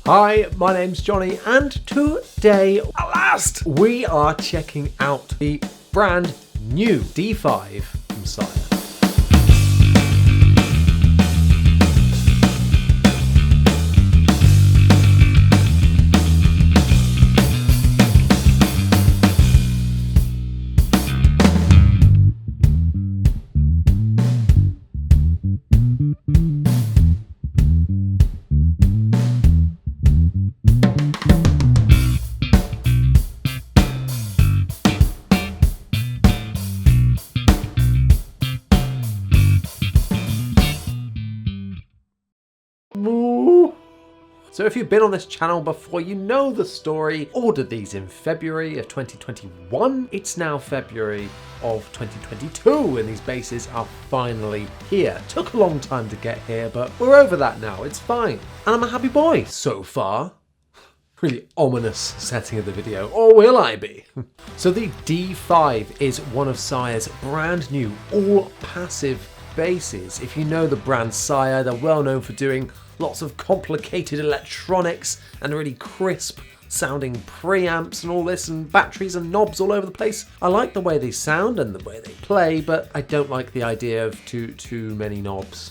Hi, my name's Johnny, and today, at last, we are checking out the brand new D5 from Sire. So if you've been on this channel before, you know the story. Ordered these in February of 2021. It's now February of 2022 and these bases are finally here. Took a long time to get here, but we're over that now. It's fine. And I'm a happy boy so far. Really ominous setting of the video, or will I be? So the D5 is one of Sire's brand new all passive bases. If you know the brand Sire, they're well known for doing lots of complicated electronics and really crisp sounding preamps and all this, and batteries and knobs all over the place. I like the way they sound and the way they play, but I don't like the idea of too many knobs.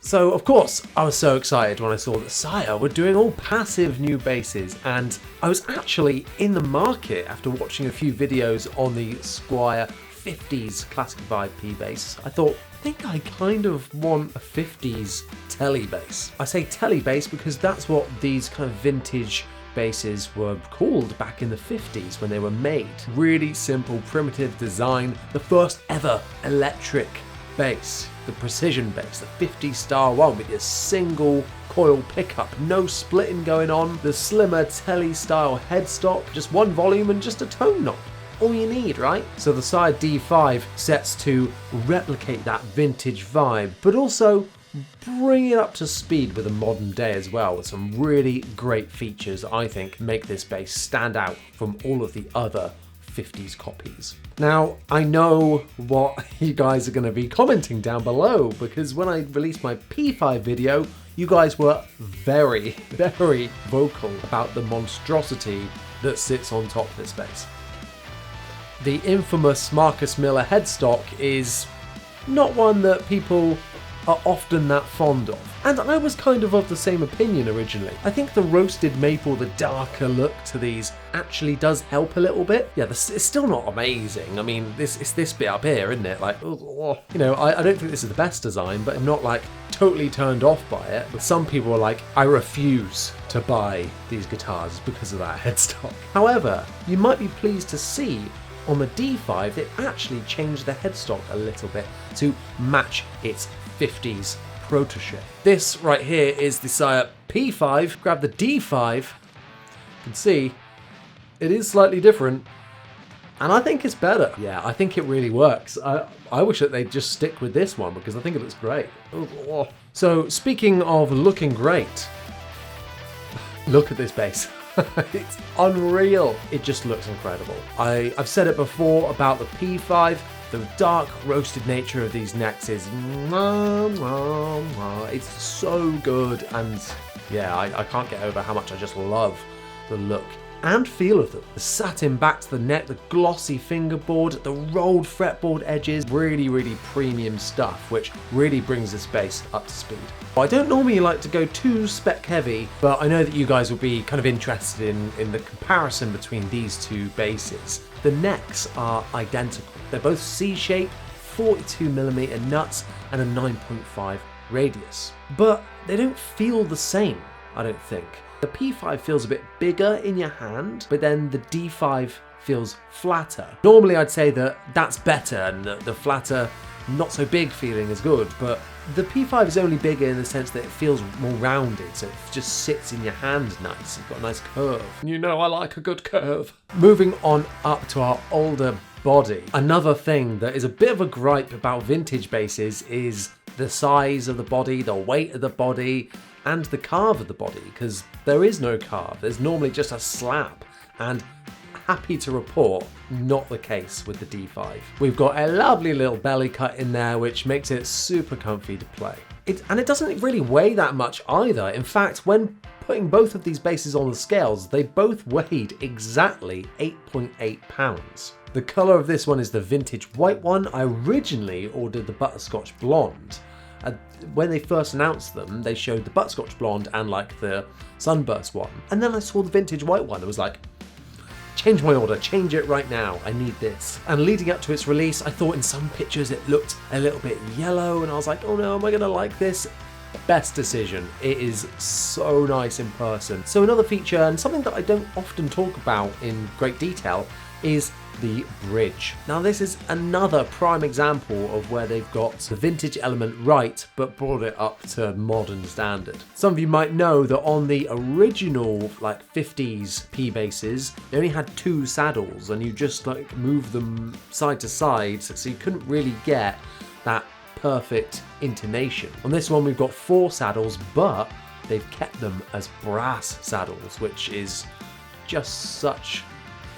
So of course I was so excited when I saw that Sire were doing all passive new basses, and I was actually in the market after watching a few videos on the Squire 50s Classic Vibe P bass. I thought, I think I kind of want a 50s telly bass. I say telly bass because that's what these kind of vintage basses were called back in the 50s when they were made. Really simple, primitive design. The first ever electric bass, the precision bass, the 50s style one with your single coil pickup, no splitting going on, the slimmer telly style headstock, just one volume and just a tone knob. All you need, right? So the Sire D5 sets to replicate that vintage vibe, but also bring it up to speed with a modern day as well, with some really great features that I think make this bass stand out from all of the other 50s copies. Now, I know what you guys are going to be commenting down below, because when I released my P5 video, you guys were very, very vocal about the monstrosity that sits on top of this bass. The infamous Marcus Miller headstock is not one that people are often that fond of. And I was kind of the same opinion originally. I think the roasted maple, the darker look to these actually does help a little bit. Yeah, it's still not amazing. I mean, it's this bit up here, isn't it? Like, you know, I don't think this is the best design, but I'm not like totally turned off by it. But some people are like, I refuse to buy these guitars because of that headstock. However, you might be pleased to see on the D5, they actually changed the headstock a little bit to match its 50s protege. This right here is the Sire P5. Grab the D5, you can see it is slightly different, and I think it's better. Yeah, I think it really works. I wish that they'd just stick with this one because I think it looks great. So speaking of looking great, look at this bass. It's unreal. It just looks incredible. I've said it before about the P5. The dark roasted nature of these necks is it's so good, and yeah, I can't get over how much I just love the look and feel of them. The satin back to the neck, the glossy fingerboard, the rolled fretboard edges, really premium stuff, which really brings this bass up to speed. I don't normally like to go too spec heavy, but I know that you guys will be kind of interested in the comparison between these two basses. The necks are identical. They're both C-shaped, 42mm nuts, and a 9.5 radius. But they don't feel the same, I don't think. The P5 feels a bit bigger in your hand, but then the D5 feels flatter. Normally I'd say that that's better, and the flatter, not so big feeling is good, but the P5 is only bigger in the sense that it feels more rounded, so it just sits in your hand nice. It's got a nice curve. You know I like a good curve. Moving on up to our older body. Another thing that is a bit of a gripe about vintage basses is the size of the body, the weight of the body, and the carve of the body, because there is no carve. There's normally just a slap, and happy to report, not the case with the D5. We've got a lovely little belly cut in there, which makes it super comfy to play. And it doesn't really weigh that much either. In fact, when putting both of these basses on the scales, they both weighed exactly 8.8 pounds. The colour of this one is the vintage white one. I originally ordered the butterscotch blonde. When they first announced them, they showed the butterscotch blonde and like the sunburst one. And then I saw the vintage white one. I was like, change my order, change it right now. I need this. And leading up to its release, I thought in some pictures it looked a little bit yellow and I was like, oh no, am I gonna like this? Best decision. It is so nice in person. So another feature, and something that I don't often talk about in great detail, is the bridge. Now this is another prime example of where they've got the vintage element right, but brought it up to modern standard. Some of you might know that on the original like 50s P basses, they only had 2 saddles and you just like move them side to side, so you couldn't really get that perfect intonation. On this one we've got 4 saddles, but they've kept them as brass saddles, which is just such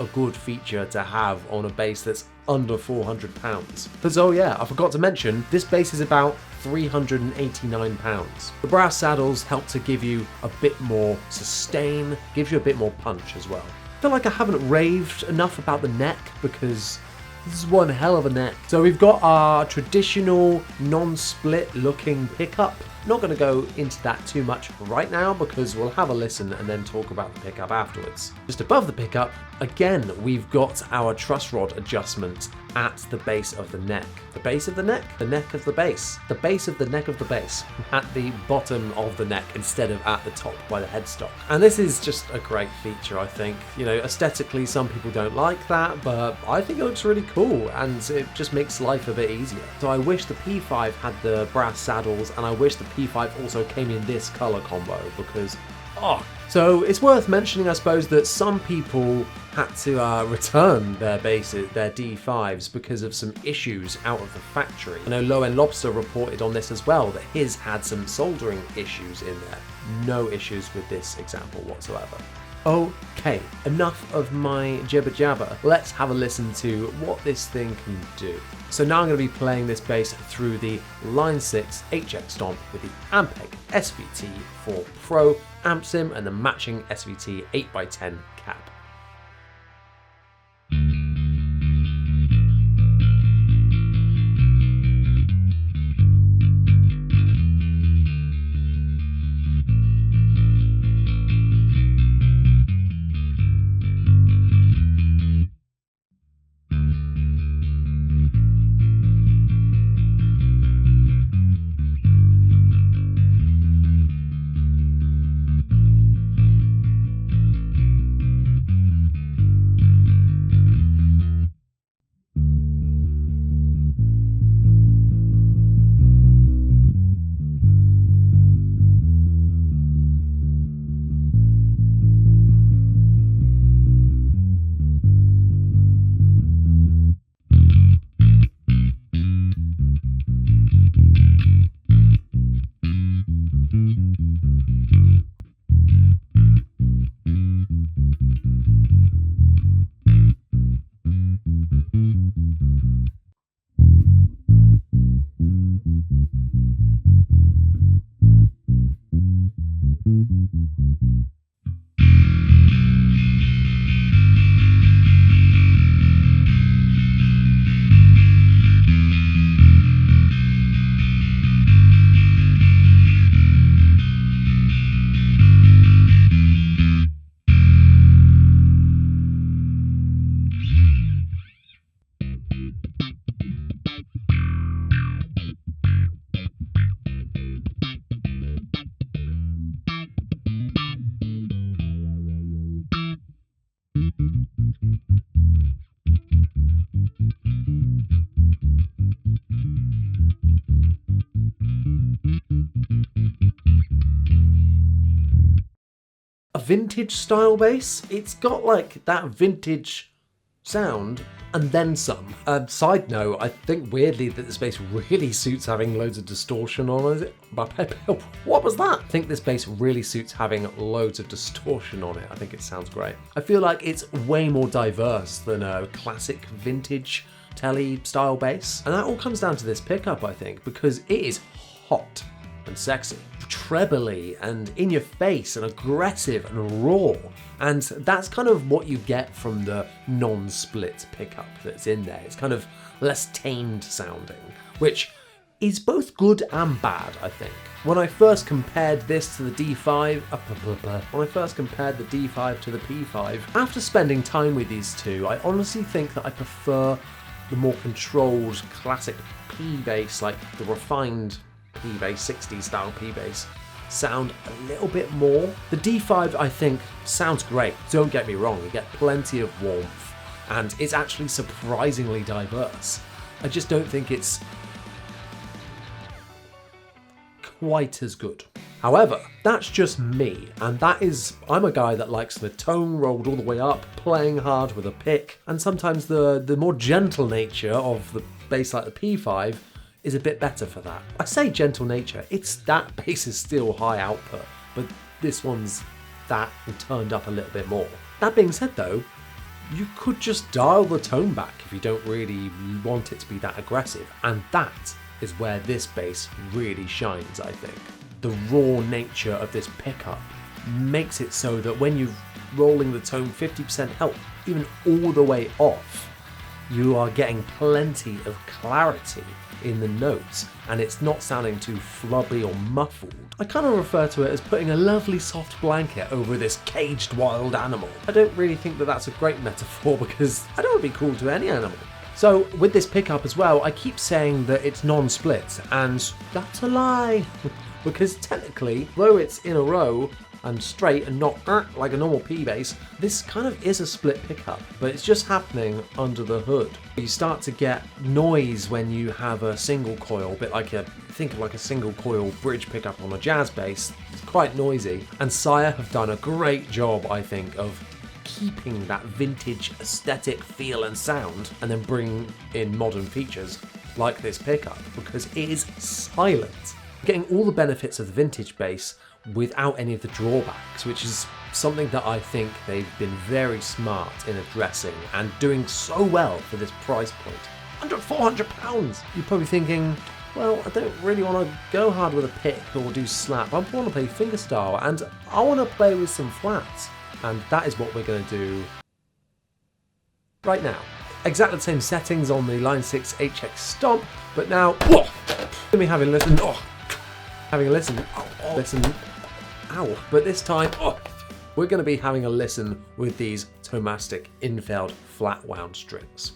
a good feature to have on a bass that's under 400 pounds. But oh yeah, I forgot to mention, this bass is about 389 pounds. The brass saddles help to give you a bit more sustain, gives you a bit more punch as well. I feel like I haven't raved enough about the neck because this is one hell of a neck. So we've got our traditional non-split looking pickup. Not going to go into that too much right now because we'll have a listen and then talk about the pickup afterwards. Just above the pickup, again, we've got our truss rod adjustment at the base of the neck. The base of the neck? The neck of the bass. The base of the neck of the bass. At the bottom of the neck instead of at the top by the headstock. And this is just a great feature, I think. You know, aesthetically, some people don't like that, but I think it looks really cool and it just makes life a bit easier. So I wish the P5 had the brass saddles and I wish the P5 also came in this color combo because, oh. So it's worth mentioning, I suppose, that some people had to return their basses, their D5s, because of some issues out of the factory. I know Low End Lobster reported on this as well, that his had some soldering issues in there. No issues with this example whatsoever. Okay, enough of my jibber jabber. Let's have a listen to what this thing can do. So now I'm going to be playing this bass through the Line 6 HX Stomp with the Ampeg SVT 4 Pro amp sim and the matching SVT 8x10 cap. Vintage style bass. It's got like that vintage sound and then some. Side note, I think weirdly that this bass really suits having loads of distortion on it. What was that? I think this bass really suits having loads of distortion on it. I think it sounds great. I feel like it's way more diverse than a classic vintage telly style bass. And that all comes down to this pickup, I think, because it is hot. and sexy, trebly and in your face and aggressive and raw. And that's kind of what you get from the non-split pickup that's in there. It's kind of less tamed sounding, which is both good and bad, I think. When I first compared this to the D5, when I first compared the D5 to the P5, after spending time with these two, I honestly think that I prefer the more controlled classic P bass, like the refined P bass, 60s style P bass sound a little bit more. The D5 I think sounds great, don't get me wrong, you get plenty of warmth and it's actually surprisingly diverse. I just don't think it's quite as good. However, that's just me, and I'm a guy that likes the tone rolled all the way up, playing hard with a pick, and sometimes the more gentle nature of the bass like the P5 is a bit better for that. I say gentle nature, that bass is still high output, but this one's that and turned up a little bit more. That being said though, you could just dial the tone back if you don't really want it to be that aggressive, and that is where this bass really shines, I think. The raw nature of this pickup makes it so that when you're rolling the tone 50% help, even all the way off, you are getting plenty of clarity in the notes and it's not sounding too flubby or muffled. I kind of refer to it as putting a lovely soft blanket over this caged wild animal. I don't really think that that's a great metaphor because I don't want to be cruel to any animal. So with this pickup as well, I keep saying that it's non-split, and that's a lie. Because technically, though it's in a row and straight and not like a normal P bass, this kind of is a split pickup, but it's just happening under the hood. You start to get noise when you have a single coil, a bit like think of like a single coil bridge pickup on a jazz bass. It's quite noisy, and Sire have done a great job, I think, of keeping that vintage aesthetic feel and sound and then bring in modern features like this pickup because it is silent. Getting all the benefits of the vintage bass without any of the drawbacks, which is something that I think they've been very smart in addressing and doing so well for this price point. Under £400! You're probably thinking, well, I don't really want to go hard with a pick or do slap. I want to play fingerstyle and I want to play with some flats. And that is what we're going to do right now. Exactly the same settings on the Line 6 HX Stomp, but now, let me having a listen. Listen. Ow. But this time, we're going to be having a listen with these Tomastic Infeld flat wound strings.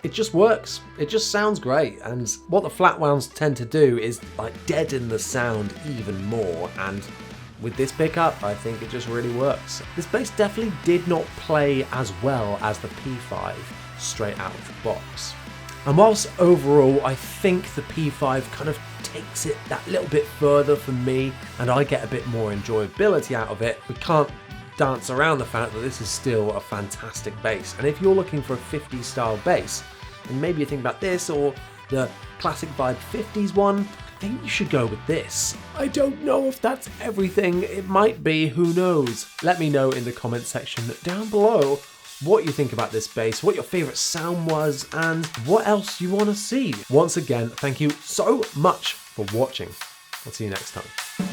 It just works. It just sounds great, and what the flat wounds tend to do is like deaden the sound even more, and with this pickup I think it just really works. This bass definitely did not play as well as the P5 straight out of the box. And whilst overall I think the P5 kind of takes it that little bit further for me and I get a bit more enjoyability out of it, we can't dance around the fact that this is still a fantastic bass. And if you're looking for a 50s style bass, and maybe you think about this or the classic vibe 50s one, I think you should go with this. I don't know if that's everything, it might be, who knows. Let me know in the comment section down below what you think about this bass, what your favourite sound was, and what else you want to see. Once again, thank you so much for watching. I'll see you next time.